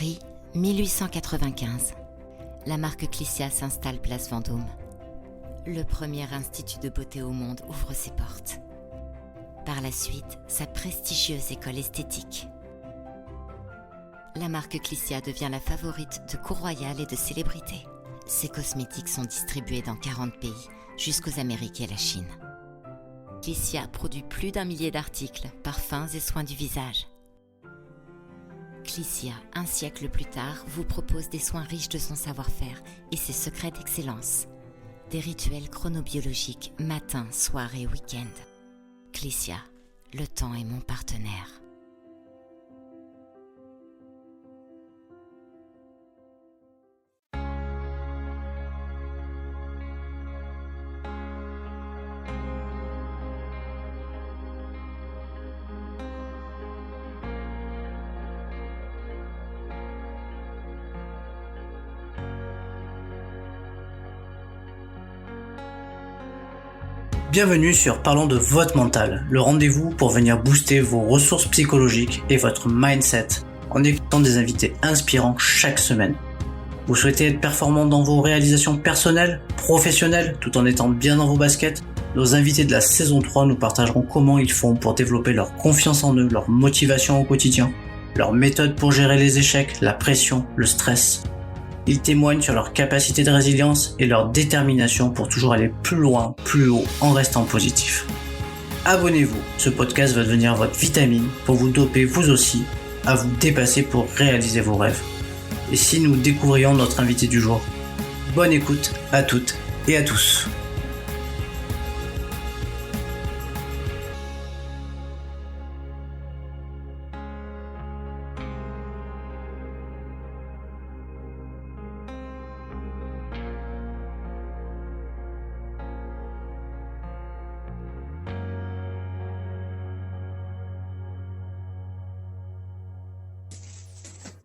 Paris, 1895. La marque Clicia s'installe place Vendôme. Le premier institut de beauté au monde ouvre ses portes. Par la suite, sa prestigieuse école esthétique. La marque Clicia devient la favorite de cours royales et de célébrités. Ses cosmétiques sont distribués dans 40 pays, jusqu'aux Amériques et la Chine. Clicia produit plus d'1 millier d'articles, parfums et soins du visage. Clicia, un siècle plus tard, vous propose des soins riches de son savoir-faire et ses secrets d'excellence. Des rituels chronobiologiques matin, soir et week-end. Clicia, le temps est mon partenaire. Bienvenue sur Parlons de votre mental, le rendez-vous pour venir booster vos ressources psychologiques et votre mindset en écoutant des invités inspirants chaque semaine. Vous souhaitez être performant dans vos réalisations personnelles, professionnelles, tout en étant bien dans vos baskets? Nos invités de la saison 3 nous partageront comment ils font pour développer leur confiance en eux, leur motivation au quotidien, leurs méthodes pour gérer les échecs, la pression, le stress. Ils témoignent sur leur capacité de résilience et leur détermination pour toujours aller plus loin, plus haut, en restant positif. Abonnez-vous, ce podcast va devenir votre vitamine pour vous doper vous aussi à vous dépasser pour réaliser vos rêves. Et si nous découvrions notre invité du jour? Bonne écoute à toutes et à tous.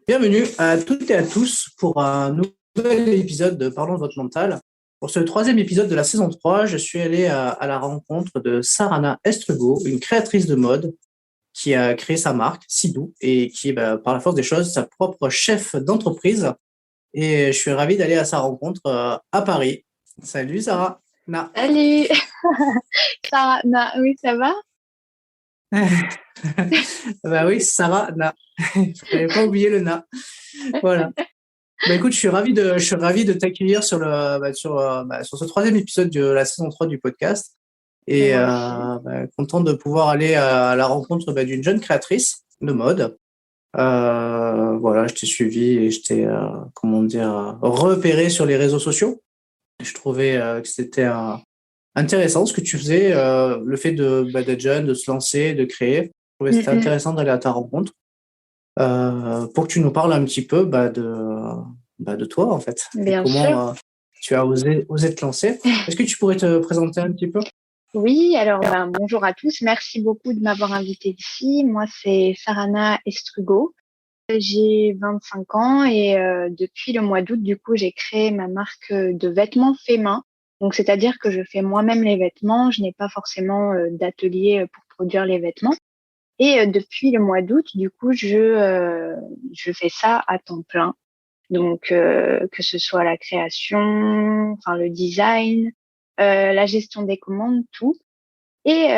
Bienvenue à toutes et à tous pour un nouvel épisode de Parlons de votre mental. Pour ce 3e épisode de la saison 3, je suis allé à la rencontre de Sarana Estrugo, une créatrice de mode qui a créé sa marque, Sidou, et qui est par la force des choses sa propre chef d'entreprise. Et je suis ravi d'aller à sa rencontre à Paris. Salut Sarah. Salut Sarah, oui, ça va? Bah oui, Sarah, je n'avais pas oublié le na. Voilà. Bah écoute, je suis ravi de t'accueillir sur ce 3e épisode de la saison 3 du podcast. Et content de pouvoir aller à la rencontre d'une jeune créatrice de mode. Voilà, je t'ai suivi et je t'ai, repéré sur les réseaux sociaux. Je trouvais que c'était intéressant ce que tu faisais, le fait d'être jeune, de se lancer, de créer. Je trouvais que c'était intéressant d'aller à ta rencontre pour que tu nous parles un petit peu de toi, en fait. Bien et comment sûr. Tu as osé te lancer. Est-ce que tu pourrais te présenter un petit peu? Oui, alors bonjour à tous. Merci beaucoup de m'avoir invitée ici. Moi, c'est Sarana Estrugo. J'ai 25 ans et depuis le mois d'août, du coup, j'ai créé ma marque de vêtements faits main. Donc, c'est-à-dire que je fais moi-même les vêtements. Je n'ai pas forcément d'atelier pour produire les vêtements. Et depuis le mois d'août, du coup, je fais ça à temps plein. Donc, que ce soit la création, enfin le design, la gestion des commandes, tout. Et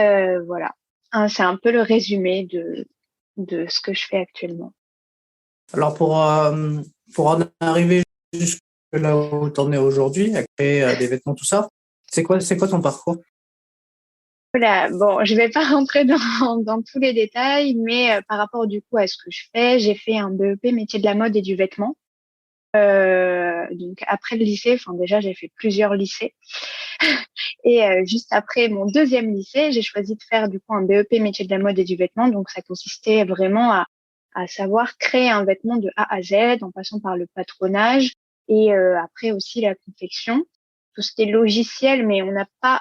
voilà, c'est un peu le résumé de ce que je fais actuellement. Alors, pour en arriver jusque là où tu en es aujourd'hui, à créer des vêtements, tout ça, c'est quoi ton parcours? Voilà, bon, je vais pas rentrer dans tous les détails, mais par rapport du coup à ce que je fais, j'ai fait un BEP métier de la mode et du vêtement. Donc après le lycée, enfin déjà j'ai fait plusieurs lycées et juste après mon 2e lycée, j'ai choisi de faire du coup un BEP métier de la mode et du vêtement. Donc ça consistait vraiment à savoir créer un vêtement de A à Z en passant par le patronage et après aussi la confection. Tout ce qui est logiciel, mais on n'a pas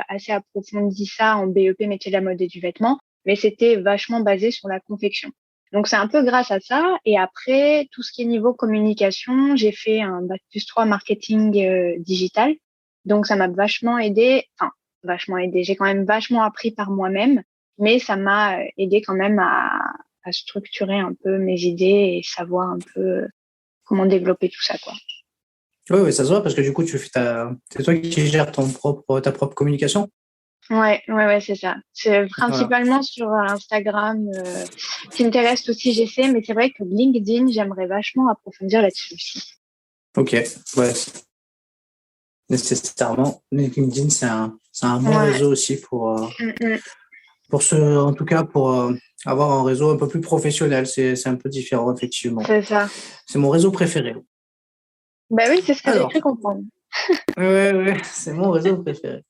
assez approfondi ça en BEP métier de la mode et du vêtement, mais c'était vachement basé sur la confection. Donc, c'est un peu grâce à ça. Et après, tout ce qui est niveau communication, j'ai fait un Bac+3 marketing digital. Donc, ça m'a vachement aidé. Enfin, vachement aidé. J'ai quand même vachement appris par moi-même, mais ça m'a aidé quand même à structurer un peu mes idées et savoir un peu comment développer tout ça, quoi. Oui, ça se voit parce que du coup, c'est toi qui gères ta propre communication. Ouais, c'est ça. C'est Voilà. principalement sur Instagram, Pinterest aussi, j'essaie, mais c'est vrai que LinkedIn, j'aimerais vachement approfondir là-dessus aussi. Ok, ouais, nécessairement. LinkedIn, c'est un bon Ouais. réseau aussi en tout cas, pour avoir un réseau un peu plus professionnel. C'est un peu différent, effectivement. C'est ça. C'est mon réseau préféré. Bah oui, c'est ce que j'ai Alors, cru comprendre. ouais, c'est mon réseau préféré.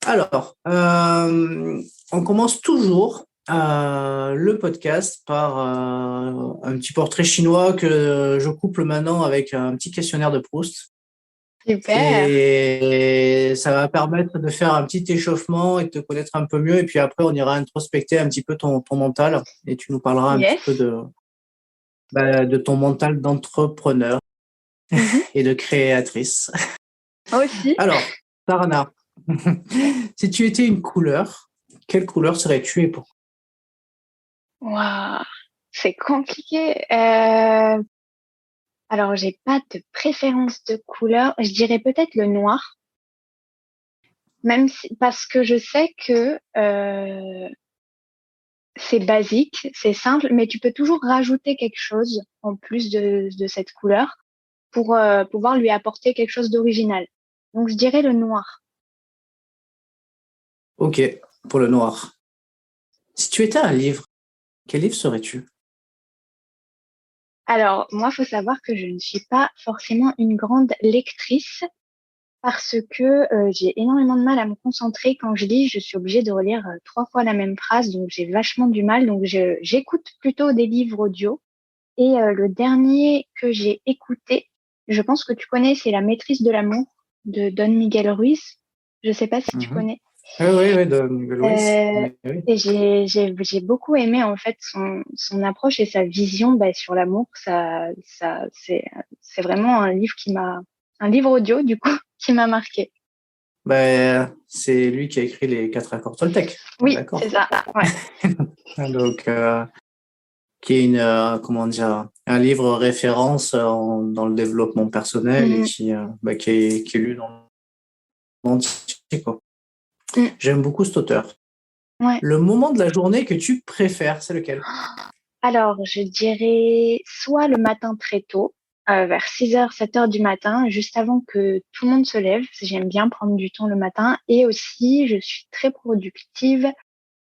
Alors, on commence toujours le podcast par un petit portrait chinois que je couple maintenant avec un petit questionnaire de Proust. Super. Et ça va permettre de faire un petit échauffement et de te connaître un peu mieux. Et puis après, on ira introspecter un petit peu ton mental et tu nous parleras un petit Yes. peu de ton mental d'entrepreneur et de créatrice. Aussi. Alors, Sarana, si tu étais une couleur, quelle couleur serais-tu et pourquoi? Waouh, c'est compliqué. Alors, j'ai pas de préférence de couleur. Je dirais peut-être le noir, même si, parce que je sais que c'est basique, c'est simple, mais tu peux toujours rajouter quelque chose en plus de cette couleur pour pouvoir lui apporter quelque chose d'original. Donc, je dirais le noir. Ok, pour le noir. Si tu étais un livre, quel livre serais-tu? Alors, moi, faut savoir que je ne suis pas forcément une grande lectrice parce que j'ai énormément de mal à me concentrer quand je lis. Je suis obligée de relire 3 fois la même phrase, donc j'ai vachement du mal. Donc, j'écoute plutôt des livres audio. Et le dernier que j'ai écouté, je pense que tu connais, c'est La maîtrise de l'amour de Don Miguel Ruiz. Je sais pas si tu Mhm. connais. Oui, de Louis. Euh, Oui. et j'ai beaucoup aimé en fait son approche et sa vision sur l'amour. C'est vraiment un livre un livre audio du coup qui m'a marqué. C'est lui qui a écrit les 4 accords Toltec. On est Oui, d'accord. c'est ça. Ouais. Donc, qui est comment dire, un livre référence dans le développement personnel et Mhm. qui est lu dans le monde entier, quoi. Mhm. J'aime beaucoup cet auteur. Ouais. Le moment de la journée que tu préfères, c'est lequel? Alors, je dirais soit le matin très tôt, vers 6h, 7h du matin, juste avant que tout le monde se lève. J'aime bien prendre du temps le matin. Et aussi, je suis très productive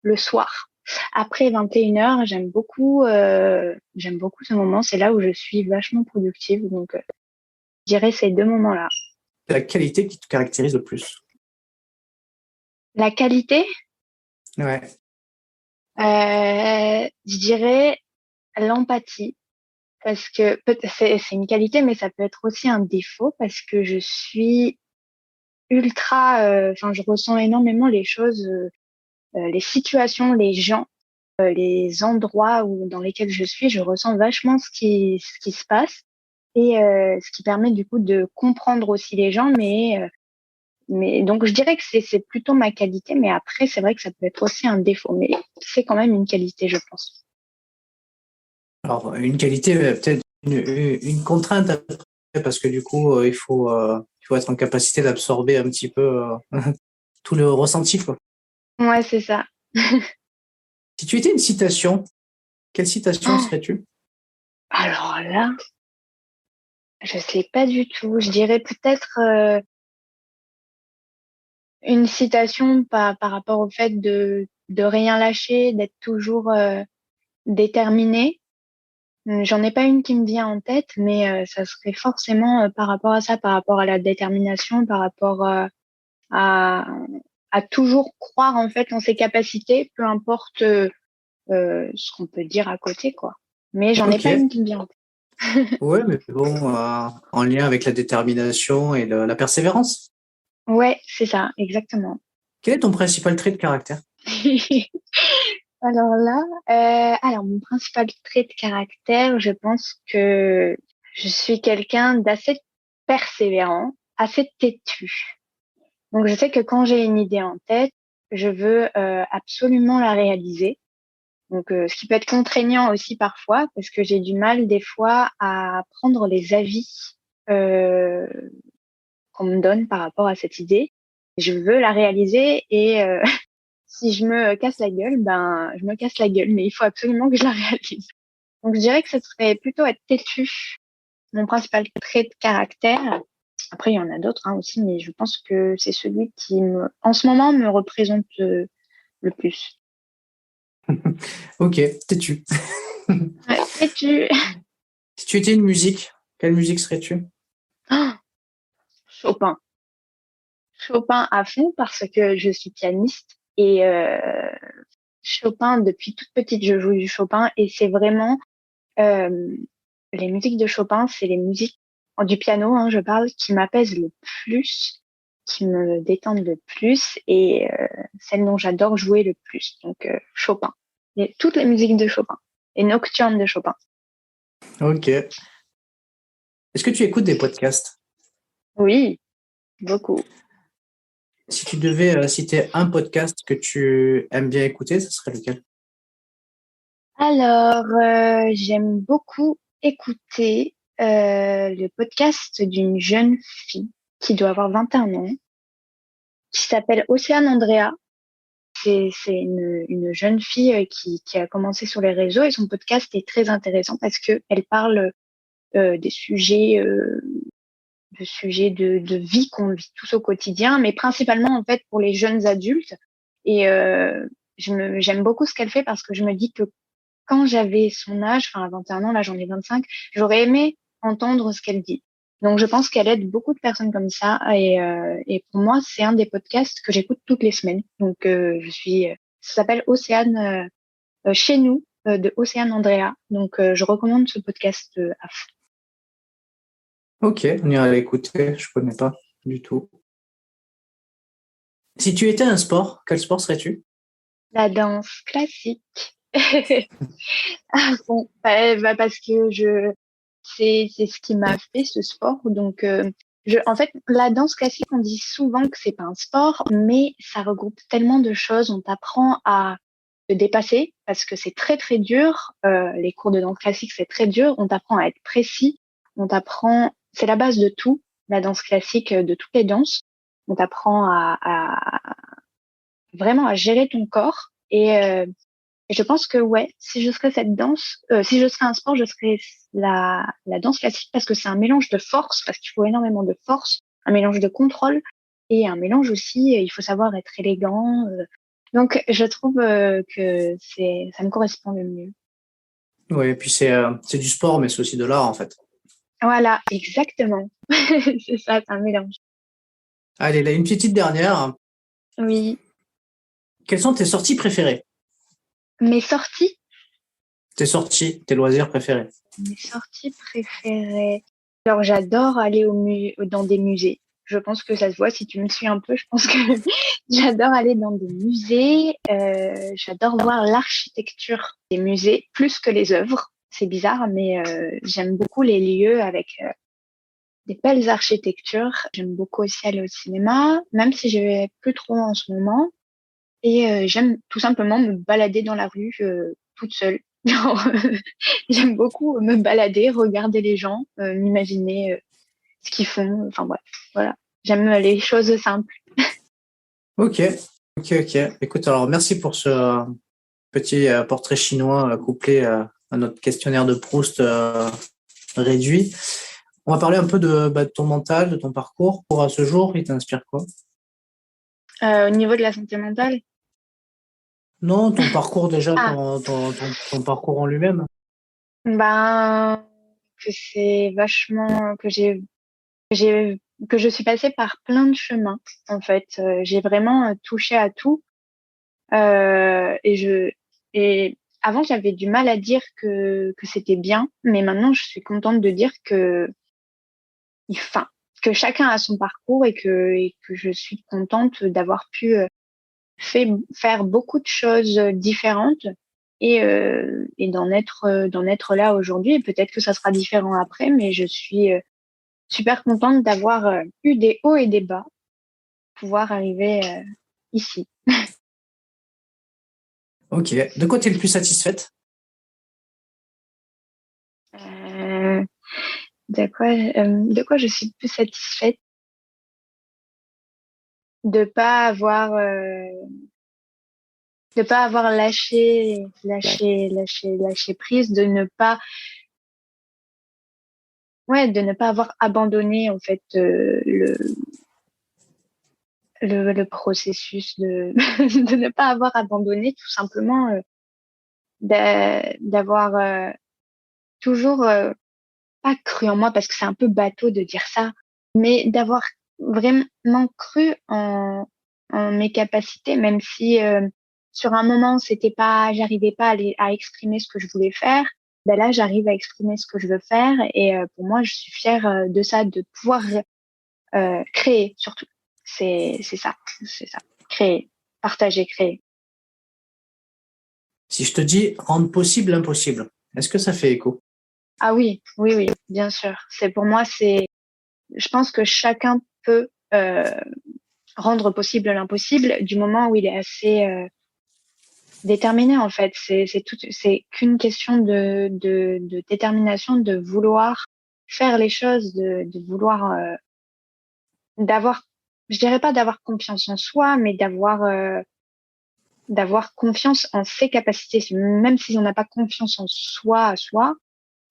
le soir. Après 21h, j'aime beaucoup ce moment. C'est là où je suis vachement productive. Donc, je dirais ces 2 moments-là. La qualité qui te caractérise le plus. La qualité, Ouais. je dirais l'empathie. Parce que c'est une qualité, mais ça peut être aussi un défaut parce que je suis enfin, je ressens énormément les choses, les situations, les gens, les endroits dans lesquels je suis. Je ressens vachement ce qui se passe et ce qui permet du coup de comprendre aussi les gens. Mais donc je dirais que c'est plutôt ma qualité, mais après c'est vrai que ça peut être aussi un défaut, mais c'est quand même une qualité, je pense. Alors, une qualité, peut-être une contrainte, après, parce que du coup, il faut être en capacité d'absorber un petit peu tout le ressenti, quoi. Ouais, c'est ça. Si tu étais une citation, quelle citation Oh, serais-tu? alors là, je sais pas du tout. Je dirais peut-être une citation par rapport au fait de rien lâcher, d'être toujours déterminé. J'en ai pas une qui me vient en tête, mais ça serait forcément par rapport à ça, par rapport à la détermination, par rapport à, à toujours croire en fait en ses capacités, peu importe ce qu'on peut dire à côté, quoi. Mais j'en ai Ok, pas une qui me vient en tête. ouais, mais bon, en lien avec la détermination et la persévérance. Ouais, c'est ça, exactement. Quel est ton principal trait de caractère? Alors là, alors mon principal trait de caractère, je pense que je suis quelqu'un d'assez persévérant, assez têtu. Donc je sais que quand j'ai une idée en tête, je veux absolument la réaliser. Donc, ce qui peut être contraignant aussi parfois, parce que j'ai du mal des fois à prendre les avis euh, qu'on me donne par rapport à cette idée. Je veux la réaliser et si je me casse la gueule, ben je me casse la gueule, mais il faut absolument que je la réalise. Donc, je dirais que ce serait plutôt être têtu, mon principal trait de caractère. Après, il y en a d'autres aussi, mais je pense que c'est celui qui, en ce moment, me représente le plus. Ok, têtu. Ouais, têtu. Si tu étais une musique, quelle musique serais-tu? Oh, Chopin. Chopin à fond parce que je suis pianiste et Chopin, depuis toute petite, je joue du Chopin et c'est vraiment euh, les musiques de Chopin, c'est les musiques du piano, je parle, qui m'apaisent le plus, qui me détendent le plus et celles dont j'adore jouer le plus. Donc Chopin. Et toutes les musiques de Chopin. Et nocturnes de Chopin. Ok. Est-ce que tu écoutes des podcasts? Oui, beaucoup. Si tu devais citer un podcast que tu aimes bien écouter, ce serait lequel? Alors, j'aime beaucoup écouter le podcast d'une jeune fille qui doit avoir 21 ans, qui s'appelle Océane Andrea. C'est une jeune fille qui a commencé sur les réseaux et son podcast est très intéressant parce que elle parle des sujets, de vie qu'on vit tous au quotidien, mais principalement en fait pour les jeunes adultes. Et j'aime beaucoup ce qu'elle fait parce que je me dis que quand j'avais son âge, enfin à 21 ans, là j'en ai 25, j'aurais aimé entendre ce qu'elle dit. Donc je pense qu'elle aide beaucoup de personnes comme ça et pour moi c'est un des podcasts que j'écoute toutes les semaines. Donc ça s'appelle Océane chez nous de Océane Andrea. Donc je recommande ce podcast à fond. Ok, on ira l'écouter. Je connais pas du tout. Si tu étais un sport, quel sport serais-tu? La danse classique. Ah bon, parce que c'est ce qui m'a fait ce sport. Donc, en fait, la danse classique, on dit souvent que c'est pas un sport, mais ça regroupe tellement de choses. On t'apprend à te dépasser parce que c'est très très dur. Les cours de danse classique, c'est très dur. On t'apprend à être précis. C'est la base de tout, la danse classique, de toutes les danses. On t'apprend vraiment à gérer ton corps et je pense que ouais, si je serais cette danse, si je serais un sport, je serais la danse classique parce que c'est un mélange de force, parce qu'il faut énormément de force, un mélange de contrôle et un mélange aussi, il faut savoir être élégant. Donc je trouve que ça me correspond le mieux. Oui, et puis c'est du sport, mais c'est aussi de l'art en fait. Voilà, exactement. C'est ça, c'est un mélange. Allez, là, une petite dernière. Oui, Quelles sont tes sorties préférées? mes sorties, Tes loisirs préférés? mes sorties préférées. Alors j'adore aller dans des musées. Je pense que ça se voit si tu me suis un peu. Je pense que j'adore aller dans des musées. J'adore voir l'architecture des musées plus que les œuvres. C'est bizarre, mais j'aime beaucoup les lieux avec des belles architectures. J'aime beaucoup aussi aller au cinéma, même si je vais plus trop en ce moment. Et j'aime tout simplement me balader dans la rue toute seule. Genre, j'aime beaucoup me balader, regarder les gens, m'imaginer ce qu'ils font. Enfin bref, voilà. J'aime les choses simples. Ok, ok. Écoute, alors merci pour ce petit portrait chinois couplé à notre questionnaire de Proust réduit. On va parler un peu de ton mental, de ton parcours. Pour à ce jour, il t'inspire quoi? Au niveau de la santé mentale, Non, ton parcours déjà, ah, ton parcours en lui-même. ben, que c'est vachement, j'ai, que je suis passée par plein de chemins, en fait. J'ai vraiment touché à tout. Et avant, j'avais du mal à dire que c'était bien, mais maintenant, je suis contente de dire enfin, que chacun a son parcours et que je suis contente d'avoir pu faire beaucoup de choses différentes et d'en être là aujourd'hui. Et peut-être que ça sera différent après, mais je suis super contente d'avoir eu des hauts et des bas, pouvoir arriver ici. Ok. De quoi tu es le plus satisfaite? Euh, de quoi je suis le plus satisfaite? De pas avoir, lâché prise, de ne pas avoir abandonné en fait le processus de ne pas avoir abandonné tout simplement, d'avoir toujours pas cru en moi parce que c'est un peu bateau de dire ça, mais d'avoir vraiment cru en mes capacités, même si sur un moment j'arrivais pas à exprimer ce que je voulais faire. Ben là, j'arrive à exprimer ce que je veux faire et pour moi, je suis fière de ça, de pouvoir créer surtout. C'est ça, créer, partager, créer. Si je te dis rendre possible l'impossible, est-ce que ça fait écho? Ah oui, oui, oui, bien sûr. Pour moi, je pense que chacun peut rendre possible l'impossible du moment où il est assez déterminé en fait. C'est qu'une question de détermination, de vouloir faire les choses, de vouloir d'avoir, je dirais pas d'avoir confiance en soi, mais d'avoir confiance en ses capacités. Même si on n'a pas confiance en soi,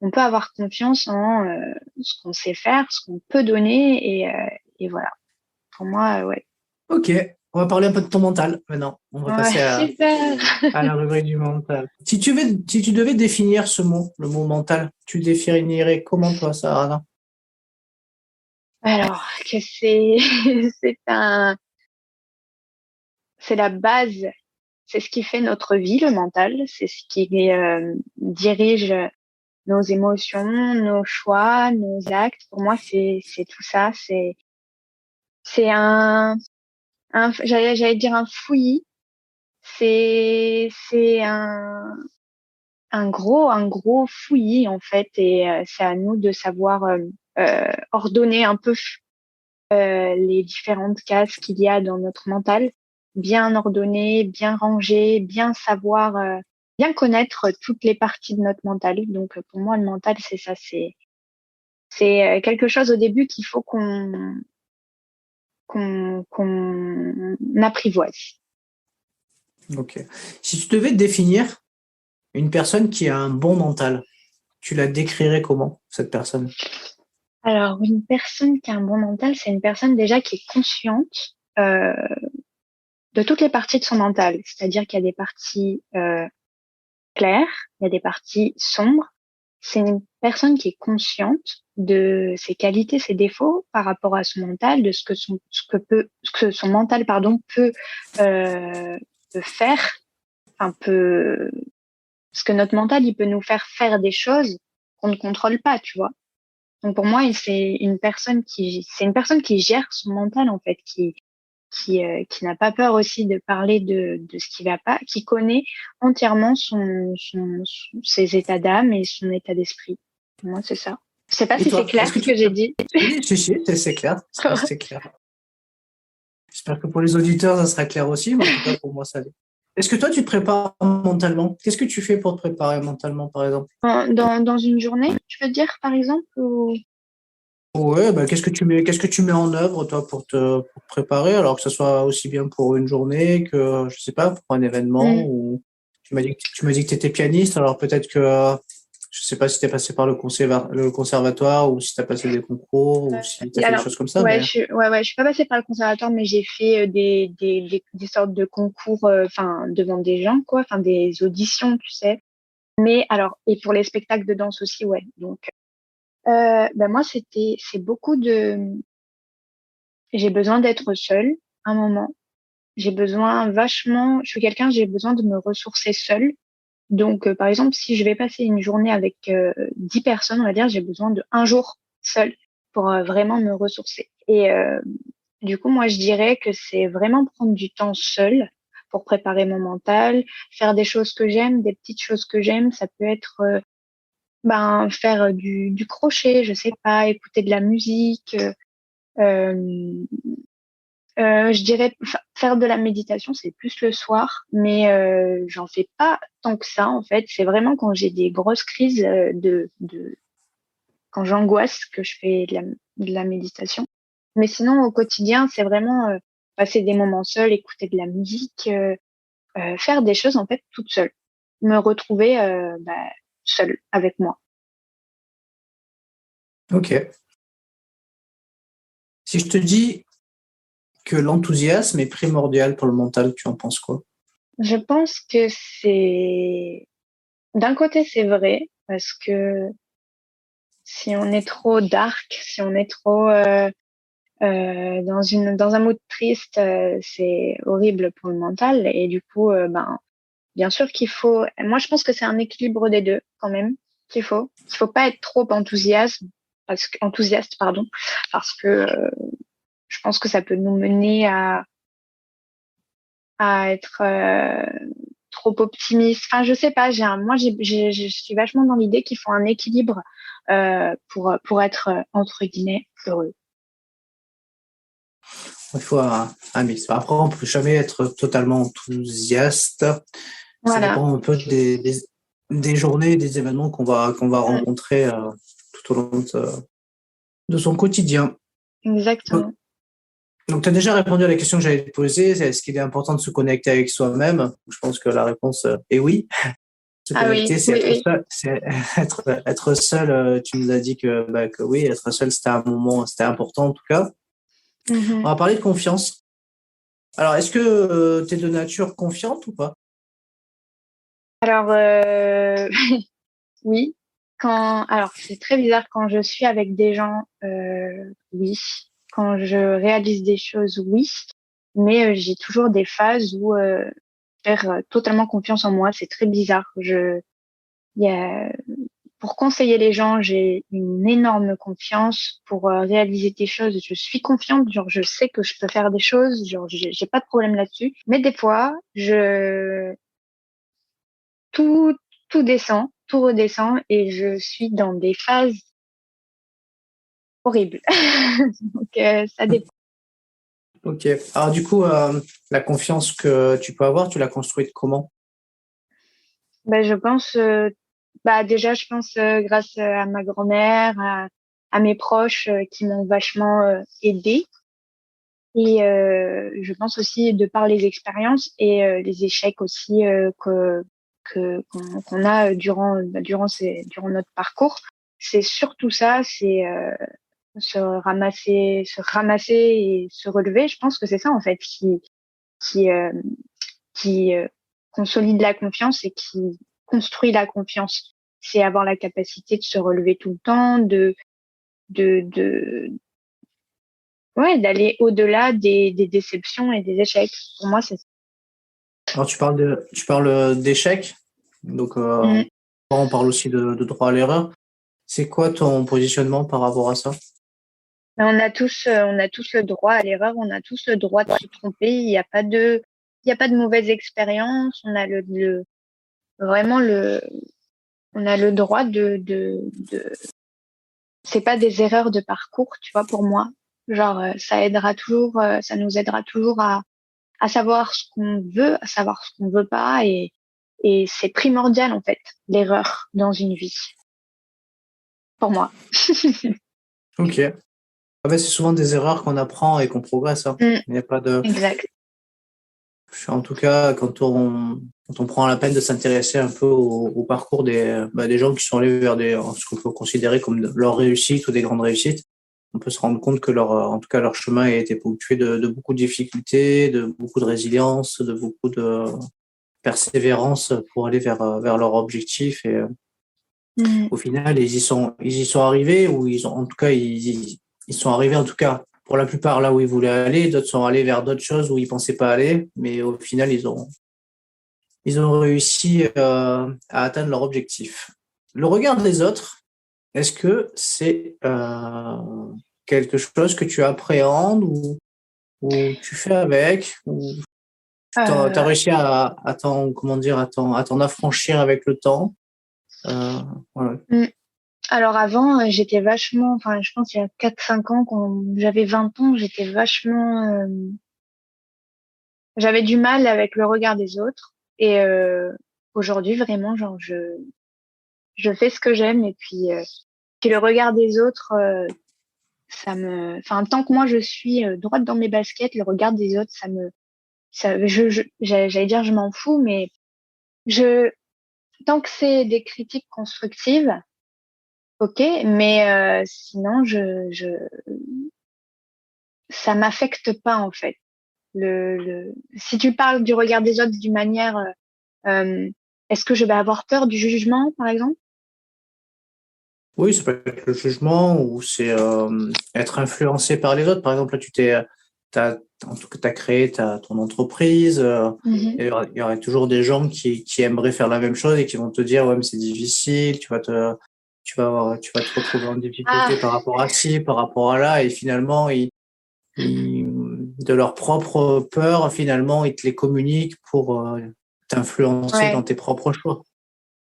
on peut avoir confiance en ce qu'on sait faire, ce qu'on peut donner et voilà. Pour moi, ouais. Ok. On va parler un peu de ton mental maintenant. On va Ouais, passer super. à la rubrique du mental. Si tu devais définir ce mot, le mot mental, tu définirais comment toi, Sarah? Alors que c'est un, c'est la base, c'est ce qui fait notre vie, le mental, c'est ce qui dirige nos émotions, nos choix, nos actes. Pour moi, c'est tout ça. C'est j'allais dire un fouillis. C'est un gros fouillis en fait, et c'est à nous de savoir ordonner un peu les différentes cases qu'il y a dans notre mental, bien ordonner, bien ranger, bien savoir, bien connaître toutes les parties de notre mental. Donc pour moi, le mental, c'est ça, c'est quelque chose au début qu'il faut qu'on apprivoise. Ok. Si tu devais définir une personne qui a un bon mental, tu la décrirais comment, cette personne? Alors, une personne qui a un bon mental, c'est une personne déjà qui est consciente de toutes les parties de son mental. C'est-à-dire qu'il y a des parties claires, il y a des parties sombres. C'est une personne qui est consciente de ses qualités, ses défauts par rapport à son mental, de ce que son mental, pardon, peut faire, enfin parce que notre mental, il peut nous faire des choses qu'on ne contrôle pas, tu vois. Donc pour moi, c'est une personne qui gère son mental en fait, qui n'a pas peur aussi de parler de ce qui va pas, qui connaît entièrement ses états d'âme et son état d'esprit. Pour moi, c'est ça. Je sais pas Et si c'est toi, clair est-ce que ce tu... que j'ai dit. Oui, c'est clair. C'est clair. J'espère que pour les auditeurs, ça sera clair aussi, mais en tout cas, pour moi, ça l'est. Est-ce que toi, tu te prépares mentalement? Qu'est-ce que tu fais pour te préparer mentalement, par exemple? Dans une journée, tu veux dire, par exemple, Ouais, bah, qu'est-ce que tu mets en œuvre, toi, pour te préparer, alors que ce soit aussi bien pour une journée que, je sais pas, pour un événement, Hmm. ou tu m'as dit que tu étais pianiste, alors peut-être que, je sais pas si tu es passé par le conservatoire, ou si tu as passé des concours, ou si tu as fait des Alors, choses comme ça, ouais, mais je suis pas passée par le conservatoire, mais j'ai fait des sortes de concours, enfin, devant des gens, quoi, enfin, des auditions, tu sais. Mais alors, et pour les spectacles de danse aussi, ouais. Donc, ben moi, c'est beaucoup j'ai besoin d'être seule un moment. Je suis quelqu'un, j'ai besoin de me ressourcer seule. Donc, par exemple, si je vais passer une journée avec 10 personnes, on va dire, j'ai besoin de un jour seul pour vraiment me ressourcer. Et du coup, moi, je dirais que c'est vraiment prendre du temps seul pour préparer mon mental, faire des choses que j'aime, des petites choses que j'aime. Ça peut être faire du crochet, je sais pas, écouter de la musique, euh, Je dirais faire de la méditation, c'est plus le soir, mais j'en fais pas tant que ça en fait. C'est vraiment quand j'ai des grosses crises quand j'angoisse que je fais de la méditation. Mais sinon, au quotidien, c'est vraiment passer des moments seuls, écouter de la musique, faire des choses en fait toute seule, me retrouver seule avec moi. Ok. Si je te dis que l'enthousiasme est primordial pour le mental, tu en penses quoi? Je pense que d'un côté, c'est vrai, parce que si on est trop dark, si on est trop dans un mood triste, c'est horrible pour le mental. Et du coup, bien sûr qu'il faut. Moi, je pense que c'est un équilibre des deux quand même qu'il faut. Il faut pas être trop enthousiaste, pardon, parce que je pense que ça peut nous mener à être trop optimiste. Enfin, je sais pas. Je suis vachement dans l'idée qu'il faut un équilibre pour être entre guillemets heureux. Il faut un mix. Après, on peut jamais être totalement enthousiaste. Ça Voilà. dépend un peu des journées, des événements qu'on va rencontrer tout au long de son quotidien. Exactement. Donc, tu as déjà répondu à la question que j'allais te poser. Est-ce qu'il est important de se connecter avec soi-même? Je pense que la réponse est oui. Se Ah connecter, oui, c'est oui, être oui. seul. C'est être seul. Tu nous as dit que oui, être seul, c'était un moment, c'était important en tout cas. On Mhm. va parler de confiance. Alors, est-ce que tu es de nature confiante ou pas? Alors, oui. Alors, c'est très bizarre quand je suis avec des gens, oui. Quand je réalise des choses, oui. Mais j'ai toujours des phases où faire totalement confiance en moi, c'est très bizarre. Il y a, pour conseiller les gens, j'ai une énorme confiance. Pour réaliser des choses, je suis confiante. Genre, je sais que je peux faire des choses. Genre, j'ai pas de problème là-dessus. Mais des fois, tout, tout descend, tout redescend et je suis dans des phases horribles. Donc, ça dépend. Ok. Alors, du coup, la confiance que tu peux avoir, tu l'as construite comment? Je pense, déjà, je pense grâce à ma grand-mère, à mes proches qui m'ont vachement aidée. Et je pense aussi de par les expériences et les échecs aussi qu'on a durant notre parcours. C'est surtout ça, c'est se ramasser et se relever. Je pense que c'est ça en fait qui euh, qui consolide la confiance et qui construit la confiance. C'est avoir la capacité de se relever tout le temps, de ouais, d'aller au-delà des déceptions et des échecs. Pour moi, c'est ça. Alors, tu parles d'échec. Donc, Mm. on parle aussi de droit à l'erreur. C'est quoi ton positionnement par rapport à ça? On a tous le droit à l'erreur, on a tous le droit de se tromper. Il y a pas de mauvaise expérience. On a vraiment on a le droit c'est pas des erreurs de parcours, tu vois, pour moi. Genre, ça nous aidera toujours à savoir ce qu'on veut, à savoir ce qu'on veut pas, et c'est primordial en fait, l'erreur dans une vie, pour moi. Ok. Ah ben, c'est souvent des erreurs qu'on apprend et qu'on progresse, hein. Mm, Il n'y a pas de. exact. En tout cas, quand on prend la peine de s'intéresser un peu au parcours des gens qui sont allés vers ce qu'on peut considérer comme leur réussite ou des grandes réussites, on peut se rendre compte que en tout cas, leur chemin a été ponctué de beaucoup de difficultés, de beaucoup de résilience, de beaucoup de persévérance pour aller vers leur objectif. Et Mm, au final, ils y sont arrivés, ou en tout cas, ils sont arrivés, en tout cas, pour la plupart là où ils voulaient aller. D'autres sont allés vers d'autres choses où ils pensaient pas aller, mais au final, ils ont réussi à atteindre leur objectif. Le regard des autres, est-ce que c'est quelque chose que tu appréhendes ou tu fais avec, ou tu as euh, réussi à t'en, comment dire, à t'en affranchir avec le temps? Voilà. mm. Alors avant, enfin, je pense il y a 4 5 ans, quand j'avais 20 ans, j'étais vachement j'avais du mal avec le regard des autres. Et aujourd'hui, vraiment, genre, je fais ce que j'aime. Et puis le regard des autres, enfin, tant que moi, je suis droite dans mes baskets, le regard des autres, j'allais dire, je m'en fous, mais je, tant que c'est des critiques constructives, ok, mais sinon, ça m'affecte pas, en fait. Si tu parles du regard des autres d'une manière, est-ce que je vais avoir peur du jugement, par exemple? Oui, ça peut être le jugement ou c'est être influencé par les autres. Par exemple, là, en tout cas, t'as créé ton entreprise. Mhm. Il y aurait toujours des gens qui aimeraient faire la même chose et qui vont te dire, ouais, mais c'est difficile, tu vas te retrouver en difficulté Ah, par rapport à ci, par rapport à là, et finalement, ils, de leur propre peur, finalement, ils te les communiquent pour t'influencer dans ouais. tes propres choix.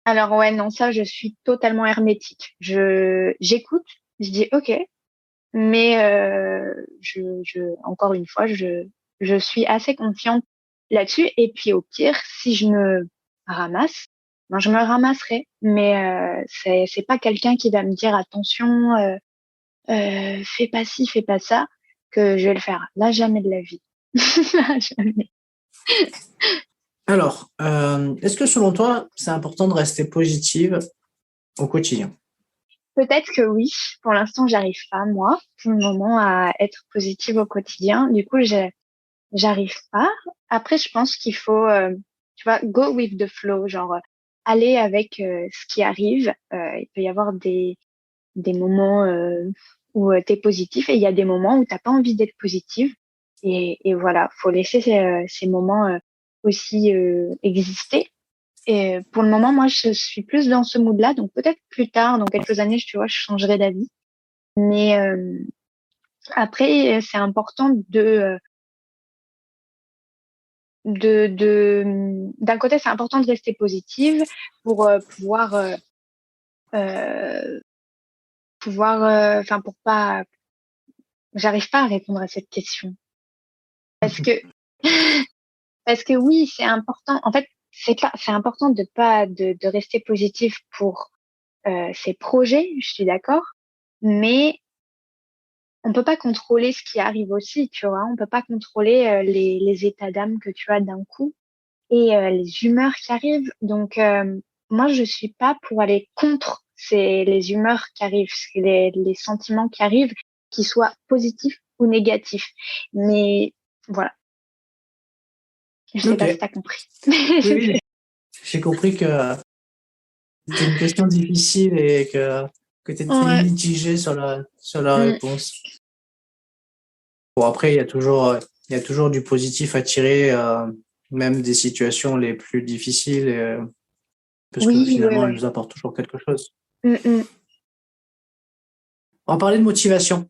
Alors ouais, non, ça, je suis totalement hermétique. J'écoute, je dis ok, mais encore une fois, je suis assez confiante là-dessus. Et puis au pire, si je me ramasse, ben, je me ramasserai. Mais c'est pas quelqu'un qui va me dire attention, fais pas ci, fais pas ça, que je vais le faire. Là, jamais de la vie. Là, jamais. Alors, est-ce que selon toi, c'est important de rester positive au quotidien? Peut-être que oui. Pour l'instant, j'arrive pas, moi, pour le moment, à être positive au quotidien. Du coup, j'arrive pas. Après, je pense qu'il faut, tu vois, go with the flow, genre aller avec ce qui arrive. Il peut y avoir des moments où tu es positif et il y a des moments où t'as pas envie d'être positive. Et voilà, faut laisser ces moments aussi exister. Et pour le moment, moi, je suis plus dans ce mood-là. Donc peut-être plus tard, dans quelques années, tu vois, je changerai d'avis. Mais après, c'est important d'un côté, c'est important de rester positive pour euh, enfin, pour pas, j'arrive pas à répondre à cette question. Parce que, parce que oui, c'est important. En fait, c'est important de pas, de rester positif pour ses projets, je suis d'accord. Mais on peut pas contrôler ce qui arrive aussi, tu vois. On peut pas contrôler les états d'âme que tu as d'un coup et les humeurs qui arrivent. Donc, moi, je suis pas pour aller contre les humeurs qui arrivent, les sentiments qui arrivent, qu'ils soient positifs ou négatifs. Mais voilà, je sais Ok, pas si t'as compris. oui, oui, j'ai compris que c'était une question difficile et que tu étais Ouais. mitigé sur la Mm. réponse. Bon, après, il y a toujours du positif à tirer, même des situations les plus difficiles, parce que Oui, ouais, finalement, elles ouais. nous apportent toujours quelque chose. Mm, mm. On va parler de motivation.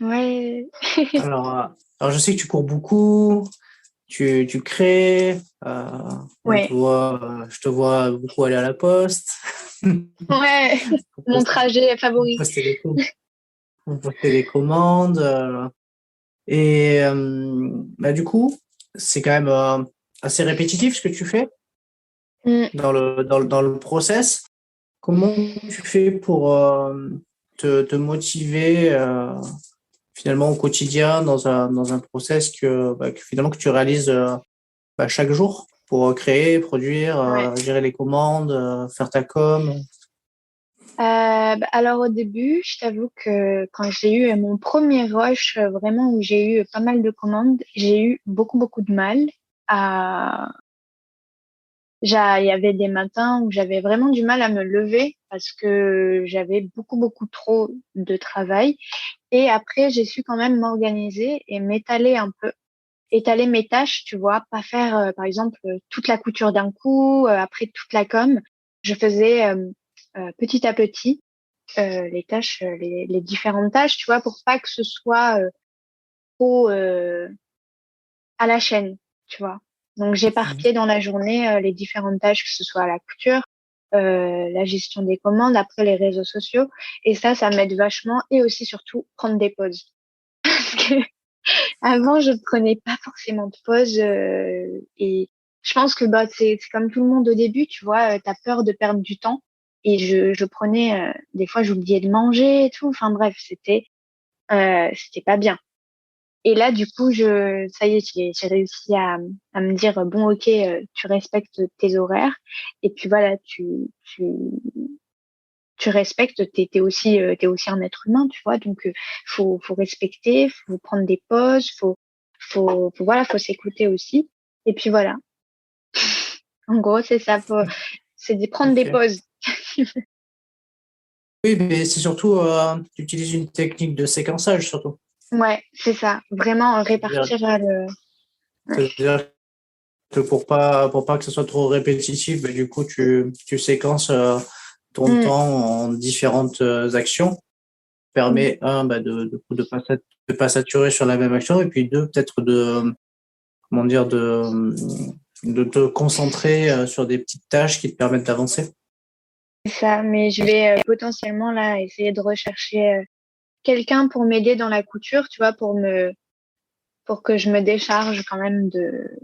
Ouais. Alors, alors je sais que tu cours beaucoup, tu crées, Ouais. je te vois beaucoup aller à la poste, Ouais. pour Mon poster, trajet pour favori. poster pour poster des commandes. Et bah, du coup, c'est quand même assez répétitif ce que tu fais Mm. dans le process. Comment tu fais pour te motiver finalement au quotidien dans un process que finalement que tu réalises chaque jour pour créer, produire, Ouais. gérer les commandes, faire ta com. Alors au début, je t'avoue que quand j'ai eu mon premier rush, vraiment où j'ai eu pas mal de commandes, j'ai eu beaucoup de mal à. Il y avait des matins où j'avais vraiment du mal à me lever parce que j'avais beaucoup trop de travail. Et après, j'ai su quand même m'organiser et m'étaler un peu, étaler mes tâches, tu vois, pas faire par exemple toute la couture d'un coup, après toute la com. Je faisais petit à petit les tâches, les différentes tâches, tu vois, pour pas que ce soit trop à la chaîne, tu vois. Donc j'éparpillais dans la journée les différentes tâches, que ce soit la couture, la gestion des commandes, après les réseaux sociaux, et ça m'aide vachement, et aussi surtout prendre des pauses. Parce que Avant, je ne prenais pas forcément de pause et je pense que bah, c'est comme tout le monde au début, tu vois, tu as peur de perdre du temps et je prenais, des fois, j'oubliais de manger et tout. Enfin bref, c'était pas bien. Et là, du coup, ça y est, j'ai réussi à me dire, bon, ok, tu respectes tes horaires et puis voilà, tu respectes, t'es aussi un être humain, tu vois. Donc, faut respecter, faut prendre des pauses, voilà, faut s'écouter aussi. Et puis voilà. En gros, c'est ça, c'est de prendre des Ok. pauses. Oui, mais c'est surtout, tu utilises une technique de séquençage surtout. Ouais, c'est ça. Vraiment C'est-à-dire répartir le. Ouais. c'est-à-dire que pour pas que ce soit trop répétitif, ben, du coup, tu séquences ton Mm, temps en différentes actions. mm. Permet, un, bah, de pas saturer sur la même action, et puis deux, peut-être comment dire, de te concentrer sur des petites tâches qui te permettent d'avancer. C'est ça. Mais je vais potentiellement là essayer de rechercher quelqu'un pour m'aider dans la couture, tu vois, pour que je me décharge quand même de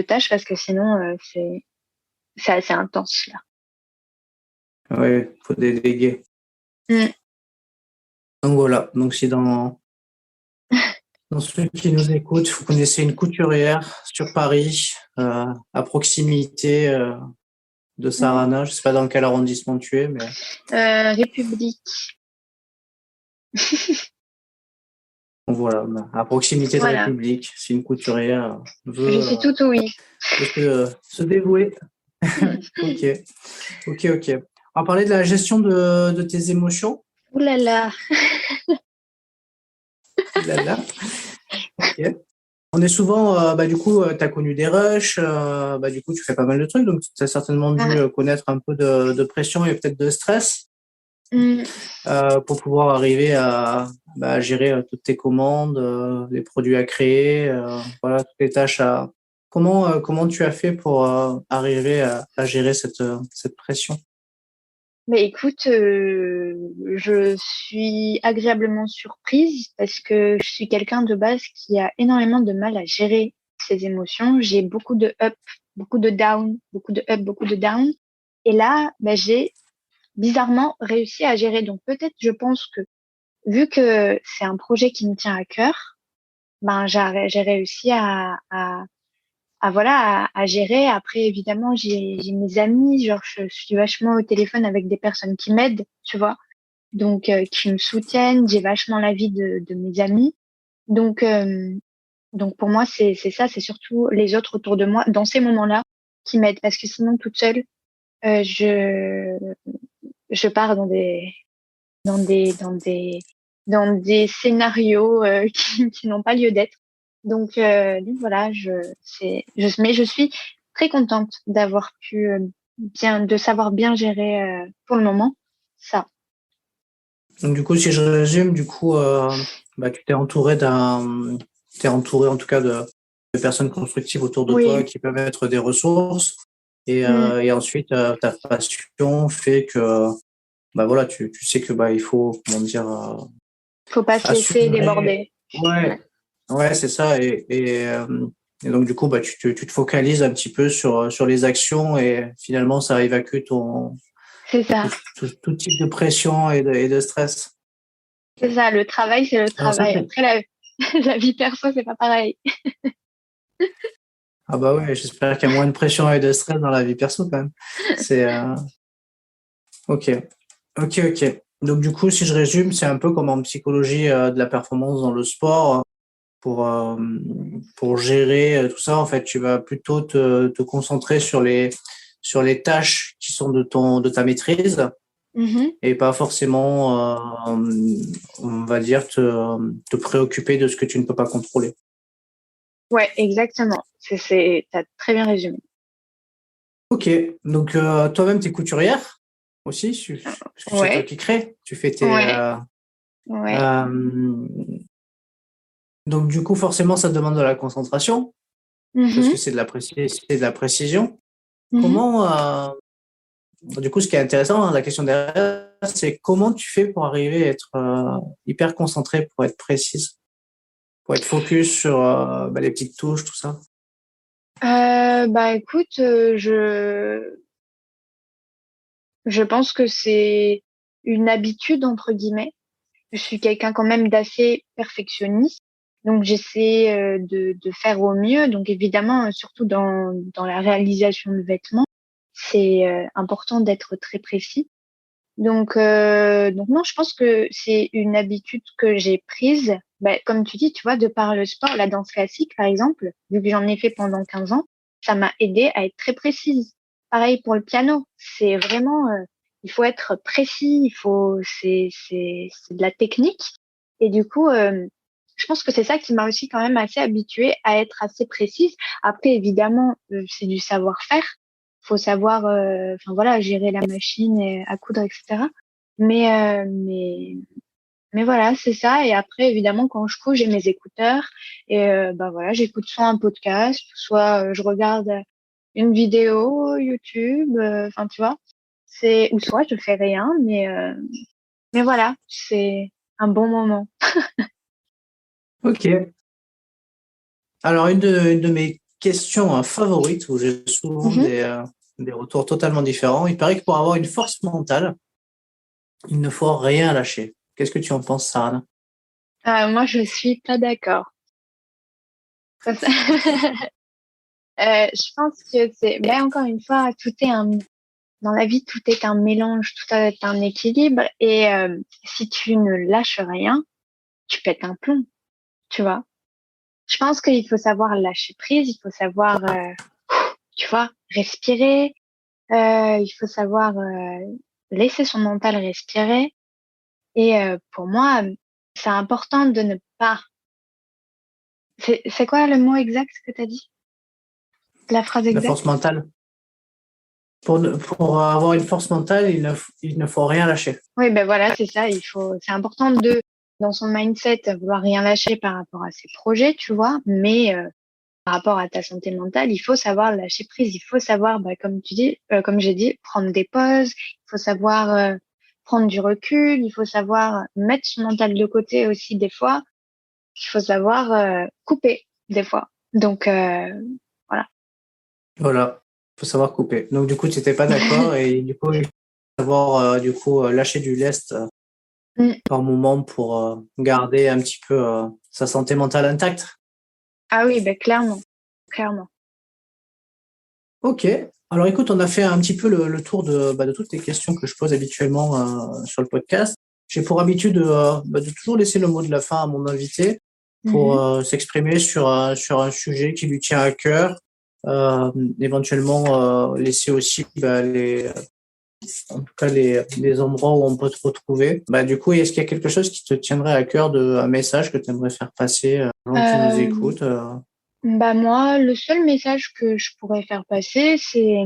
tâches parce que sinon c'est assez intense là. Ouais, faut déléguer. Mm. Donc voilà. Donc si dans ceux qui nous écoutent, vous connaissez une couturière sur Paris, à proximité de Mm. Sarana. Je sais pas dans quel arrondissement tu es, mais République. bon, voilà, à proximité de Voilà. République. Si une couturière Je veut, suis tout oui. se dévouer. Ok, ok, ok. On va parler de la gestion de tes émotions. Ouh là là. Ouh là là. Ok. On est souvent, bah, du coup, tu as connu des rushs, bah, du coup, tu fais pas mal de trucs, donc tu as certainement dû Ouais. connaître un peu de pression et peut-être de stress Mm. pour pouvoir arriver à gérer toutes tes commandes, les produits à créer, voilà, toutes les tâches à. Comment tu as fait pour arriver à gérer cette pression? Mais écoute, je suis agréablement surprise parce que je suis quelqu'un de base qui a énormément de mal à gérer ses émotions. J'ai beaucoup de up, beaucoup de down, beaucoup de up, beaucoup de down. Et là, bah, j'ai bizarrement réussi à gérer. Donc peut-être, je pense que vu que c'est un projet qui me tient à cœur, ben j'ai réussi voilà à gérer. Après, évidemment, j'ai mes amis, genre je suis vachement au téléphone avec des personnes qui m'aident, tu vois, donc qui me soutiennent. J'ai vachement l'avis de mes amis. Donc donc pour moi c'est ça, c'est surtout les autres autour de moi dans ces moments-là qui m'aident parce que sinon toute seule euh, je je pars dans des dans des dans des scénarios qui n'ont pas lieu d'être. Donc voilà, mais je suis très contente d'avoir pu de savoir bien gérer pour le moment ça. Donc, du coup, si je résume, du coup, bah, t'es entouré en tout cas de personnes constructives autour de toi Oui, qui peuvent être des ressources. mm, Et ensuite, ta passion fait que, bah voilà, tu sais que bah il faut, comment dire, faut pas se laisser assurer. déborder. Ouais, Ouais, ouais, c'est ça. Et donc du coup, bah tu te focalises un petit peu sur les actions et finalement, ça évacue c'est ça. tout type de pression et de stress. C'est Ok. ça, le travail, c'est le Alors ça, travail. c'est. Après, la vie perso, c'est pas pareil. Ah bah ouais, j'espère qu'il y a moins de pression et de stress dans la vie perso quand même. C'est ok, ok, ok. Donc du coup, si je résume, c'est un peu comme en psychologie de la performance dans le sport. Pour euh, pour gérer tout ça, en fait, tu vas plutôt te concentrer sur les tâches qui sont de ta maîtrise Mhm. et pas forcément, on va dire, te préoccuper de ce que tu ne peux pas contrôler. Ouais, exactement. T'as très bien résumé. Ok, donc toi-même, tu es couturière aussi, parce que c'est toi Ouais, qui crée. Tu fais tes. ouais, ouais. Euh, donc du coup, forcément, ça te demande de la concentration, parce que Mhm, c'est de la précision. mhm. Comment, du coup, ce qui est intéressant, hein, la question derrière, c'est comment tu fais pour arriver à être hyper concentré, pour être précise. Pour être focus sur les petites touches, tout ça? Écoute, je pense que c'est une habitude, entre guillemets. Je suis quelqu'un quand même d'assez perfectionniste. Donc, j'essaie de faire au mieux. Donc, évidemment, surtout dans la réalisation de vêtements, c'est important d'être très précis. Donc non, je pense que c'est une habitude que j'ai prise. Comme tu dis, tu vois, de par le sport, la danse classique, par exemple, vu que j'en ai fait pendant 15 ans, ça m'a aidé à être très précise. Pareil pour le piano. C'est vraiment, il faut être précis, c'est de la technique. Et du coup, je pense que c'est ça qui m'a aussi quand même assez habituée à être assez précise. Après, évidemment, c'est du savoir-faire. Faut savoir, enfin voilà, gérer la machine et à coudre, etc. Mais, euh, mais, mais voilà, c'est ça. Et après, évidemment, quand je couds, j'ai mes écouteurs et voilà, j'écoute soit un podcast, soit je regarde une vidéo YouTube. Enfin, tu vois, c'est ou soit je fais rien, mais voilà, c'est un bon moment. Ok. Alors, une de mes questions favorites, où j'ai souvent Mhm. des retours totalement différents, il paraît que pour avoir une force mentale, il ne faut rien lâcher. Qu'est-ce que tu en penses, Sarah? Moi, je suis pas d'accord. Ça- je pense que encore une fois, dans la vie, tout est un mélange, tout est un équilibre. Et si tu ne lâches rien, tu pètes un plomb, tu vois. Je pense qu'il faut savoir lâcher prise, il faut savoir, tu vois, respirer. Il faut savoir laisser son mental respirer. Et pour moi, c'est important de ne pas. C'est quoi le mot exact que tu as dit? La phrase La exacte? force mentale. Pour avoir une force mentale, il ne faut rien lâcher. Oui, ben voilà, c'est ça. C'est important dans son mindset, vouloir rien lâcher par rapport à ses projets, tu vois. Mais par rapport à ta santé mentale, il faut savoir lâcher prise. Il faut savoir, comme tu dis, comme j'ai dit, prendre des pauses. Il faut savoir prendre du recul. Il faut savoir mettre son mental de côté aussi des fois. Il faut savoir couper des fois. Donc voilà. Voilà. Il faut savoir couper. Donc, du coup, tu n'étais pas d'accord et du coup, il faut savoir lâcher du lest Mm. par moment pour garder un petit peu sa santé mentale intacte. Ah oui, ben clairement, clairement. Ok. Alors écoute, on a fait un petit peu le tour de toutes les questions que je pose habituellement sur le podcast. J'ai pour habitude de toujours laisser le mot de la fin à mon invité pour Mhm. s'exprimer sur un sujet qui lui tient à cœur. Euh, Éventuellement laisser aussi en tout cas les endroits où on peut te retrouver. Du coup, est-ce qu'il y a quelque chose qui te tiendrait à cœur, un message que tu aimerais faire passer aux gens qui nous Euh, écoutent? Moi, le seul message que je pourrais faire passer, c'est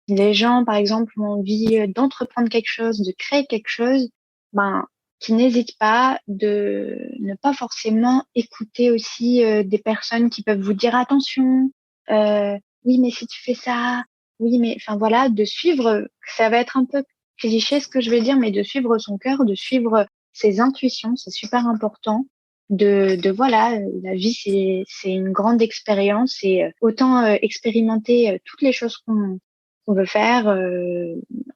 les gens, par exemple, ont envie d'entreprendre quelque chose, de créer quelque chose, ben, qui n'hésitent pas de ne pas forcément écouter aussi des personnes qui peuvent vous dire attention, oui, mais si tu fais ça, oui, mais enfin voilà, de suivre, ça va être un peu cliché ce que je vais dire, mais de suivre son cœur, de suivre ses intuitions, c'est super important voilà, la vie c'est une grande expérience et autant expérimenter toutes les choses qu'on veut faire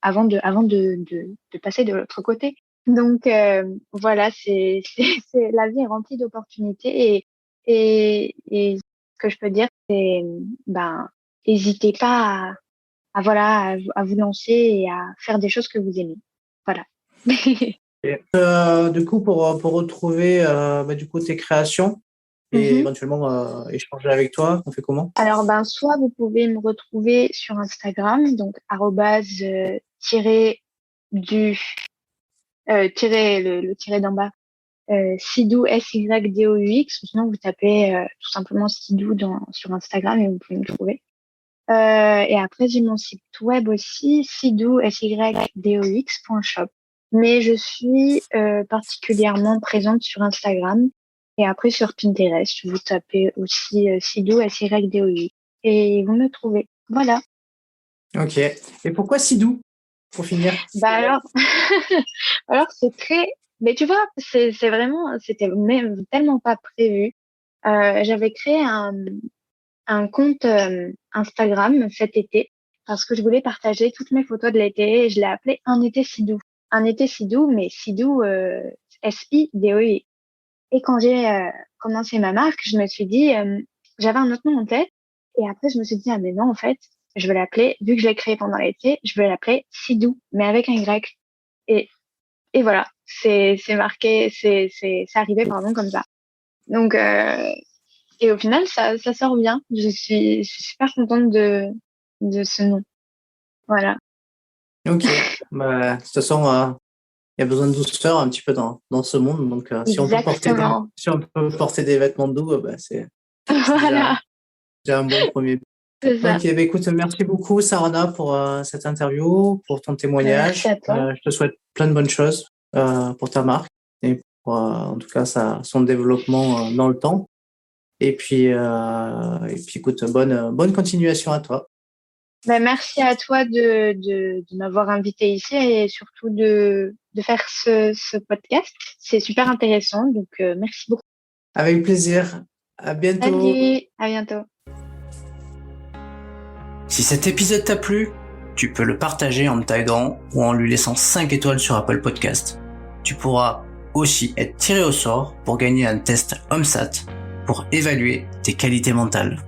avant de passer de l'autre côté. Donc voilà, c'est la vie est remplie d'opportunités et ce que je peux dire c'est ben hésitez pas à vous lancer et à faire des choses que vous aimez. Voilà. Du coup, pour retrouver du coup tes créations et Mhm. éventuellement échanger avec toi, on fait comment? Alors, soit vous pouvez me retrouver sur Instagram, donc arrobase du le tiré d'en bas, Sidou SYDOUX, ou sinon vous tapez tout simplement Sidou sur Instagram et vous pouvez me trouver. Et après, j'ai mon site web aussi, sidou SYDOX.shop. Mais je suis particulièrement présente sur Instagram et après sur Pinterest. Vous tapez aussi Sidou SYDOX et vous me trouvez. Voilà. Ok. Et pourquoi si doux, pour finir? Alors, alors c'est très, mais tu vois, c'est vraiment, c'était même tellement pas prévu. j'avais créé un compte Instagram cet été parce que je voulais partager toutes mes photos de l'été et je l'ai appelé Un été si doux. Un été si doux, mais si doux, SIDOU. Et quand j'ai commencé ma marque, je me suis dit, j'avais un autre nom en tête. Et après, je me suis dit, ah mais non, en fait, je vais l'appeler, vu que je l'ai créé pendant l'été, je vais l'appeler Sidou, mais avec un Y. Et, et voilà, c'est marqué, c'est arrivé, pardon, comme ça. Donc, et au final, ça sort bien. Je suis super contente de ce nom. Voilà. Ok. Bah, de toute façon, il y a besoin de douceur un petit peu dans ce monde. Donc, si on peut porter des vêtements doux, bah, c'est Voilà, déjà un bon premier. c'est ça. Ok, bah, écoute, merci beaucoup, Sarana, pour cette interview, pour ton témoignage. Merci à toi. Je te souhaite plein de bonnes choses pour ta marque et pour, en tout cas, son développement dans le temps. Et puis, écoute, bonne continuation à toi. Ben, merci à toi de m'avoir invité ici et surtout de faire ce podcast. C'est super intéressant, donc merci beaucoup. Avec plaisir. À bientôt. Salut, à bientôt. Si cet épisode t'a plu, tu peux le partager en me taguant ou en lui laissant 5 étoiles sur Apple Podcast. Tu pourras aussi être tiré au sort pour gagner un test OMSAT pour évaluer tes qualités mentales.